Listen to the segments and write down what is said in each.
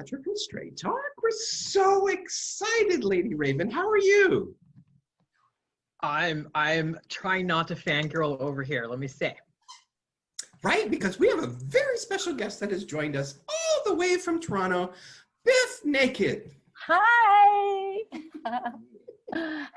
Patrick and Straight Talk. We're so excited, Lady Raven. How are you? I'm trying not to fangirl over here, let me say. Right, because we have a very special guest that has joined us all the way from Toronto, BIF Naked. Hi.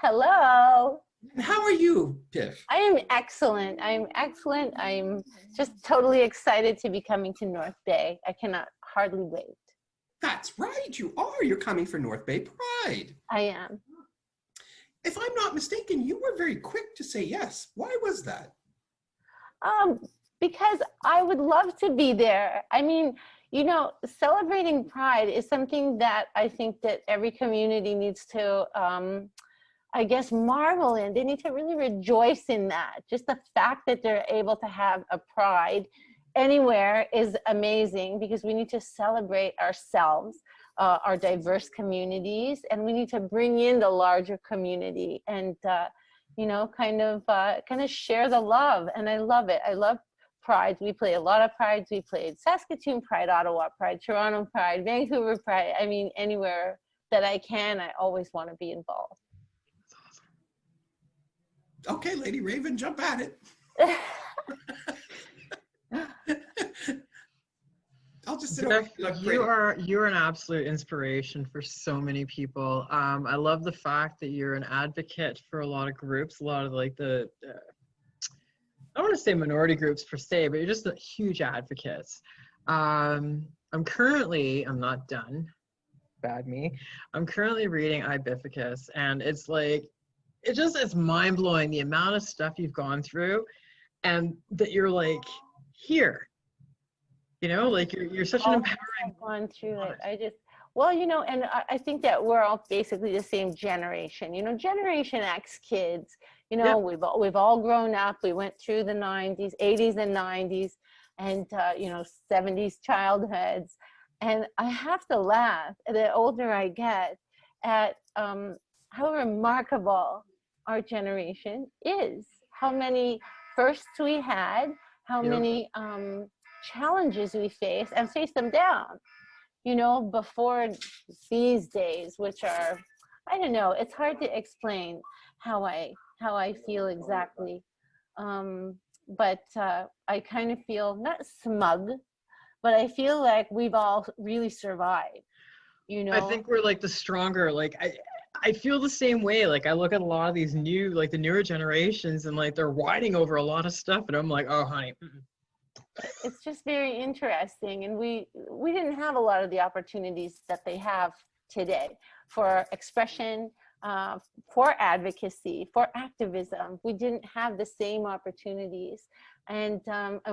Hello. How are you, BIF? I am excellent. I'm excellent. I'm just totally excited to be coming to North Bay. I cannot hardly wait. That's right, you are. You're coming for North Bay Pride. I am. If I'm not mistaken, you were very quick to say yes. Why was that? Because I would love to be there. I mean, you know, celebrating Pride is something that I think that every community needs to, I guess, marvel in. They need to really rejoice in that. Just the fact that they're able to have a Pride anywhere is amazing, because we need to celebrate ourselves, our diverse communities, and we need to bring in the larger community and, you know, kind of share the love. And I love it. I love Prides. We play a lot of Prides. We played Saskatoon Pride, Ottawa Pride, Toronto Pride, Vancouver Pride. I mean, anywhere that I can, I always want to be involved. Okay, Lady Raven, jump at it. I'll just sit over. You're an absolute inspiration for so many people. I love the fact that you're an advocate for a lot of groups, a lot of like the I don't want to say minority groups per se, but you're just a huge advocate. I'm not done, bad me. I'm currently reading Ibificus, and it's like, it's mind-blowing the amount of stuff you've gone through, and that you're like, here. You know, like you're such an empowering. I've gone through it. Well, you know, and I think that we're all basically the same generation. You know, Generation X kids. You know, yeah. we've all grown up. We went through the 90s, 80s, and 90s, and you know, 70s childhoods. And I have to laugh the older I get at how remarkable our generation is. How many firsts we had. How many challenges we face, and face them down. You know, before these days, which are, I don't know, it's hard to explain how I feel exactly. But I kind of feel not smug, but I feel like we've all really survived, you know? I think we're like the stronger, like I feel the same way. Like I look at a lot of these new, like the newer generations, and like they're whining over a lot of stuff, and I'm like, oh honey. It's just very interesting, and we didn't have a lot of the opportunities that they have today for expression, for advocacy, for activism. We didn't have the same opportunities, and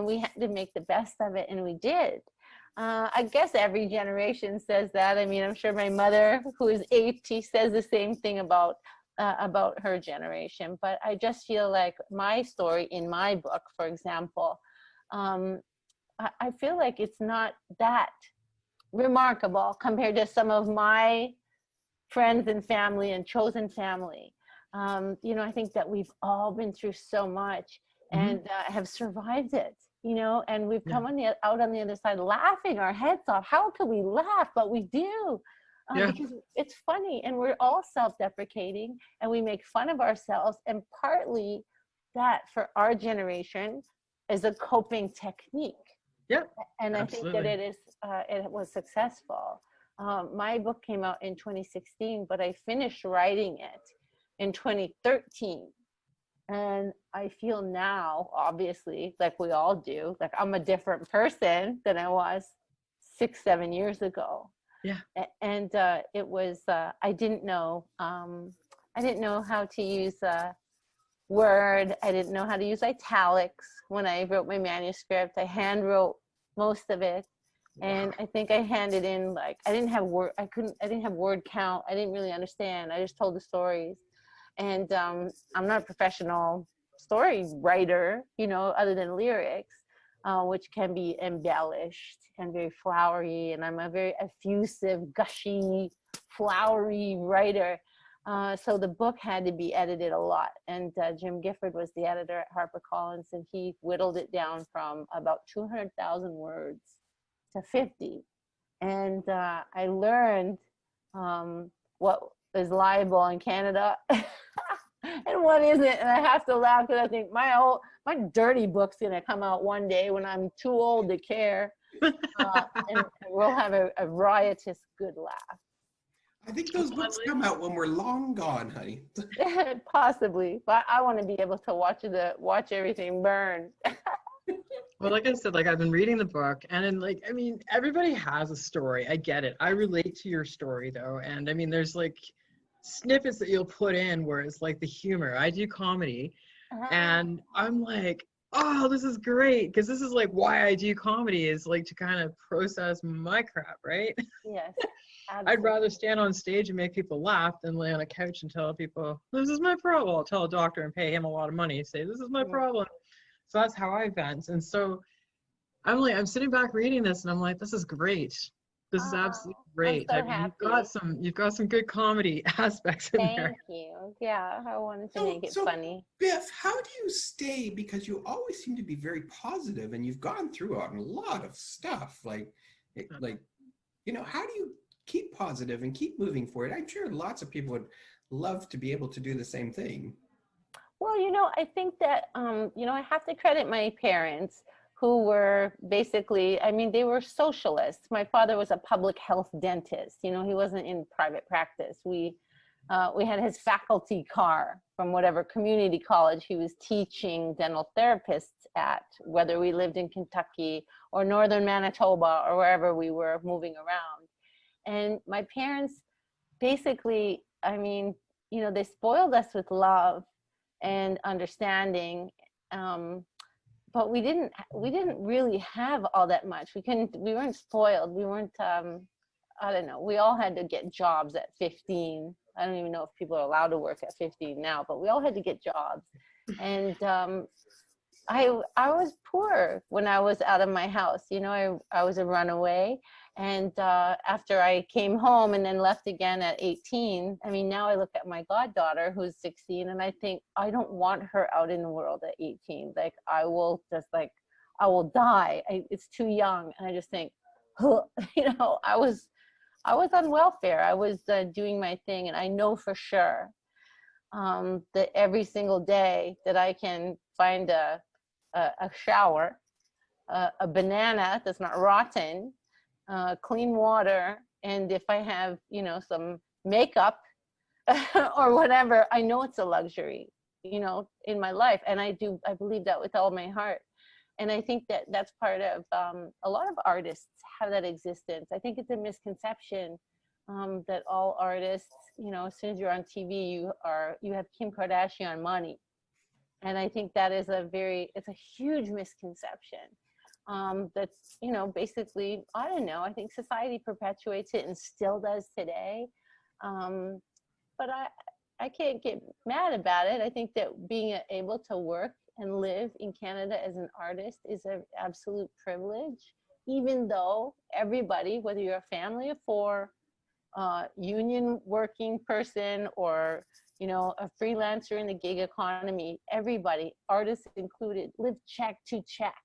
we had to make the best of it, and we did. I guess every generation says that. I mean, I'm sure my mother, who is 80, says the same thing about her generation. But I just feel like my story in my book, for example, I feel like it's not that remarkable compared to some of my friends and family and chosen family. You know, I think that we've all been through so much and have survived it, you know, and we've come out on the other side laughing our heads off. How could we laugh? But we do. Because it's funny, and we're all self-deprecating, and we make fun of ourselves, and partly that for our generation is a coping technique. Yeah, and absolutely. I think that it was successful. My book came out in 2016, but I finished writing it in 2013. And I feel now, obviously, like we all do, like I'm a different person than I was 6-7 years ago. Yeah. And it was, I didn't know how to use Word. I didn't know how to use italics when I wrote my manuscript. I hand wrote most of it, and I think I handed in, like, I didn't have word count. I didn't really understand. I just told the stories, and I'm not a professional story writer, you know, other than lyrics, which can be embellished and very flowery, and I'm a very effusive, gushy, flowery writer. So the book had to be edited a lot, and Jim Gifford was the editor at HarperCollins, and he whittled it down from about 200,000 words to 50. And I learned what is liable in Canada and what isn't. And I have to laugh because I think my dirty book's gonna come out one day when I'm too old to care, and we'll have a riotous good laugh. I think those books come out when we're long gone, honey. Possibly, but I want to be able to watch everything burn. Well, like I said, like I've been reading the book, and then like I mean, everybody has a story. I get it. I relate to your story though, and I mean, there's like snippets that you'll put in where it's like the humor. I do comedy, and I'm like, oh, this is great because this is like why I do comedy is like to kind of process my crap, right? Yes. I'd rather stand on stage and make people laugh than lay on a couch and tell people, this is my problem. I'll tell a doctor and pay him a lot of money and say, this is my problem. So that's how I vent. And so I'm sitting back reading this and I'm like, this is great. This is absolutely great. I'm so I mean, happy. you've got some good comedy aspects in there. Thank you. Yeah, I wanted to make it funny. Biff, how do you stay? Because you always seem to be very positive, and you've gone through a lot of stuff. Like, you know, how do you keep positive and keep moving forward? I'm sure lots of people would love to be able to do the same thing. Well, you know, I think that, you know, I have to credit my parents who were basically, I mean, they were socialists. My father was a public health dentist. You know, he wasn't in private practice. We had his faculty car from whatever community college he was teaching dental therapists at, whether we lived in Kentucky or northern Manitoba or wherever we were moving around. And my parents basically, I mean, you know, they spoiled us with love and understanding, but we didn't really have all that much. We weren't spoiled. We weren't, I don't know, we all had to get jobs at 15. I don't even know if people are allowed to work at 15 now, but we all had to get jobs. And I was poor when I was out of my house. You know, I was a runaway. And after I came home and then left again at 18, I mean, now I look at my goddaughter who's 16 and I think I don't want her out in the world at 18. Like I will die. It's too young. And I just think, you know, I was on welfare. I was doing my thing. And I know for sure that every single day that I can find a shower, a banana that's not rotten, clean water, and if I have, you know, some makeup or whatever, I know it's a luxury, you know, in my life. And I believe that with all my heart. And I think that that's part of, a lot of artists have that existence. I think it's a misconception that all artists, you know, as soon as you're on TV, you have Kim Kardashian money. And I think that is it's a huge misconception. That's, you know, basically, I don't know, I think society perpetuates it and still does today. But I can't get mad about it. I think that being able to work and live in Canada as an artist is an absolute privilege, even though everybody, whether you're a family of four, union working person, or, you know, a freelancer in the gig economy, everybody, artists included, live check to check.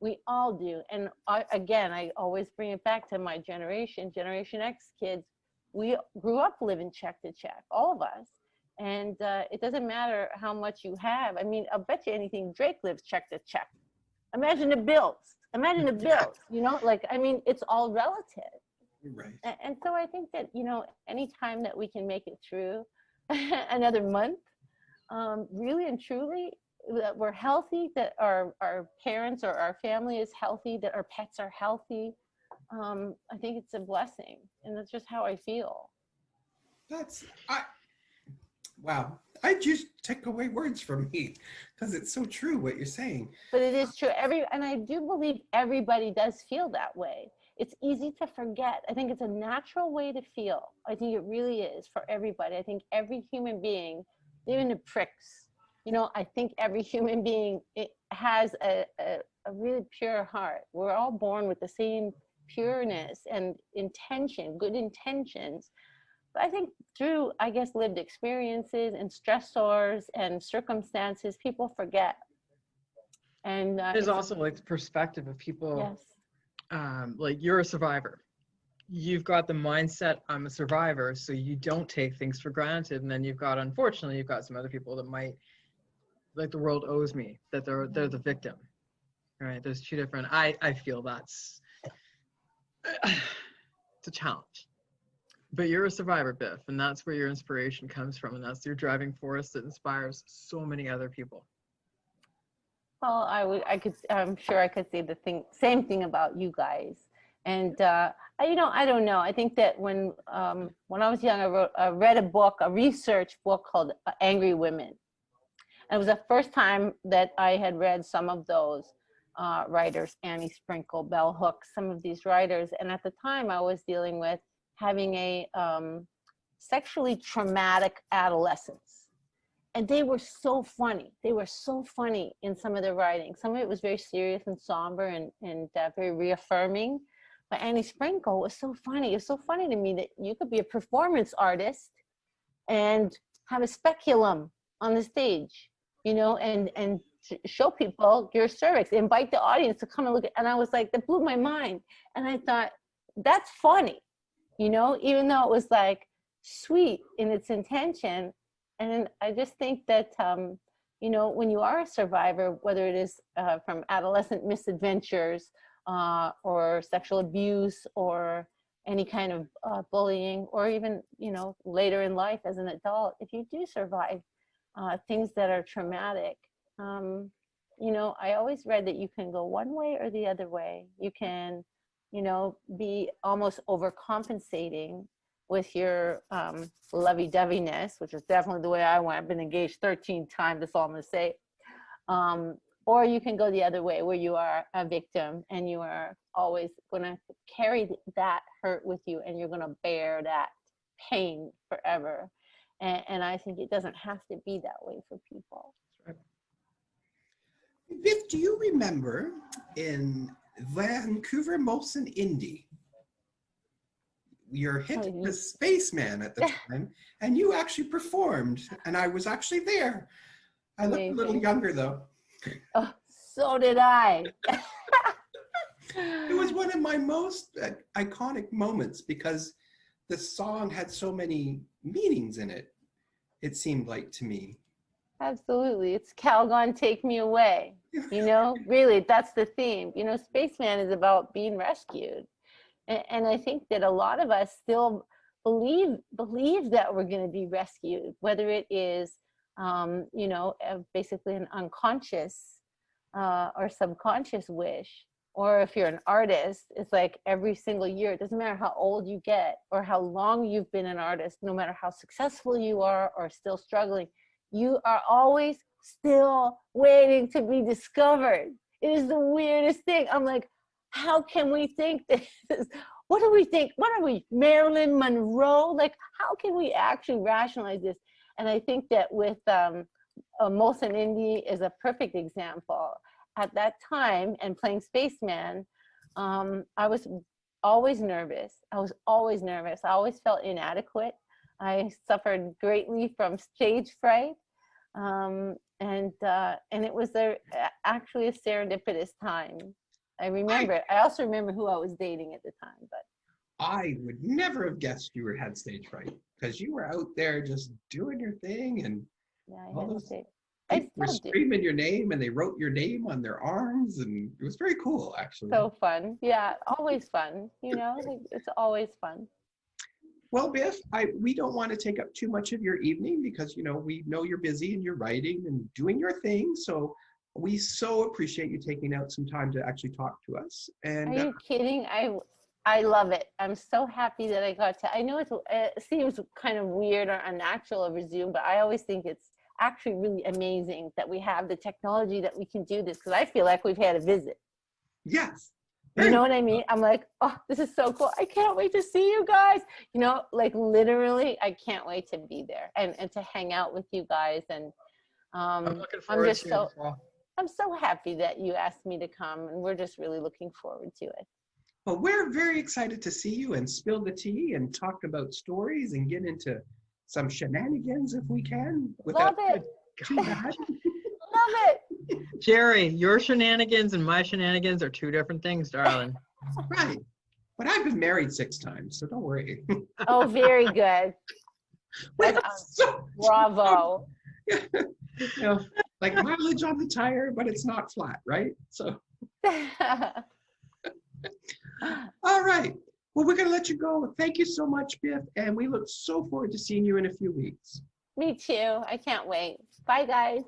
We all do. And I always bring it back to my generation, Generation X kids. We grew up living check to check, all of us. And it doesn't matter how much you have. I mean, I'll bet you anything, Drake lives check to check. Imagine the bills. Imagine the bills, you know, like, I mean, it's all relative. Right. And so I think that, you know, anytime that we can make it through another month, really and truly, that we're healthy, that our parents or our family is healthy, that our pets are healthy, I think it's a blessing. And that's just how I feel. Wow. I just take away words from me because it's so true what you're saying. But it is true. And I do believe everybody does feel that way. It's easy to forget. I think it's a natural way to feel. I think it really is for everybody. I think every human being, even the pricks, you know, I think every human being has a really pure heart. We're all born with the same pureness and intention, good intentions. But I think through, I guess, lived experiences and stressors and circumstances, people forget. And there's also like the perspective of people, yes, like you're a survivor. you've got the mindset, I'm a survivor, so you don't take things for granted. And then you've got, unfortunately, you've got some other people that might, like, the world owes me, that they're the victim, right? There's two different, I feel that's, it's a challenge. But you're a survivor, Biff, and that's where your inspiration comes from, and that's your driving force that inspires so many other people. Well, I'm sure I could say same thing about you guys. And I don't know. I think that when I was young, I read a research book called Angry Women. And it was the first time that I had read some of those writers, Annie Sprinkle, Bell Hooks, some of these writers. And at the time, I was dealing with having a sexually traumatic adolescence. And they were so funny. They were so funny in some of their writing. Some of it was very serious and somber and very reaffirming. But Annie Sprinkle was so funny. It was so funny to me that you could be a performance artist and have a speculum on the stage, you know, and show people your cervix, invite the audience to come and look at. And I was like, that blew my mind. And I thought, that's funny, you know, even though it was like sweet in its intention. And I just think that, you know, when you are a survivor, whether it is from adolescent misadventures or sexual abuse or any kind of bullying, or even, you know, later in life as an adult, if you do survive things that are traumatic, you know, I always read that you can go one way or the other way. You can, you know, be almost overcompensating with your lovey-doveyness, which is definitely the way I went. I've been engaged 13 times, that's all I'm gonna say. Or you can go the other way, where you are a victim and you are always gonna carry that hurt with you, and you're gonna bear that pain forever. And I think it doesn't have to be that way for people. Biff, do you remember in Vancouver, Molson, Indy, you're hit the Spaceman at the time, and you actually performed, and I was actually there. I looked a little younger though. Oh, so did I. It was one of my most iconic moments because the song had so many meanings in it, it seemed like to me. Absolutely. It's Calgon, Take Me Away. You know, really, that's the theme. You know, Spaceman is about being rescued. And I think that a lot of us still believe that we're going to be rescued, whether it is, you know, basically an unconscious or subconscious wish, or if you're an artist, it's like every single year, it doesn't matter how old you get or how long you've been an artist, no matter how successful you are or still struggling, you are always still waiting to be discovered. It is the weirdest thing. I'm like, how can we think this? What do we think? What are we, Marilyn Monroe? Like, how can we actually rationalize this? And I think that with Molson Indy is a perfect example. At that time, and playing Spaceman, I was always nervous. I was always nervous. I always felt inadequate. I suffered greatly from stage fright. And it was actually a serendipitous time. I remember it. I also remember who I was dating at the time. But I would never have guessed you had stage fright, because you were out there just doing your thing, and yeah, all those people were screaming your name, and they wrote your name on their arms, and it was very cool, actually. So fun. Yeah, always fun. You know, it's always fun. Well, Biff, we don't want to take up too much of your evening, because, you know, we know you're busy and you're writing and doing your thing. So we so appreciate you taking out some time to actually talk to us. And are you kidding? I love it. I'm so happy that I got to. I know it seems kind of weird or unnatural over Zoom, but I always think it's actually really amazing that we have the technology that we can do this, because I feel like we've had a visit. yes. You know what I mean? I'm like, oh, this is so cool. I can't wait to see you guys. You know, like literally, I can't wait to be there and to hang out with you guys. And I'm looking forward to it as well. I'm so happy that you asked me to come, and we're just really looking forward to it. Well, we're very excited to see you and spill the tea and talk about stories and get into some shenanigans if we can. Love it. Too bad. Love it. Jerry, your shenanigans and my shenanigans are two different things, darling. Right. But I've been married 6 times, so don't worry. Oh, very good. Well, That's, so, bravo. you know, like mileage on the tire, but it's not flat, right? So, all right. Well, we're going to let you go. Thank you so much, Biff. And we look so forward to seeing you in a few weeks. Me too. I can't wait. Bye, guys.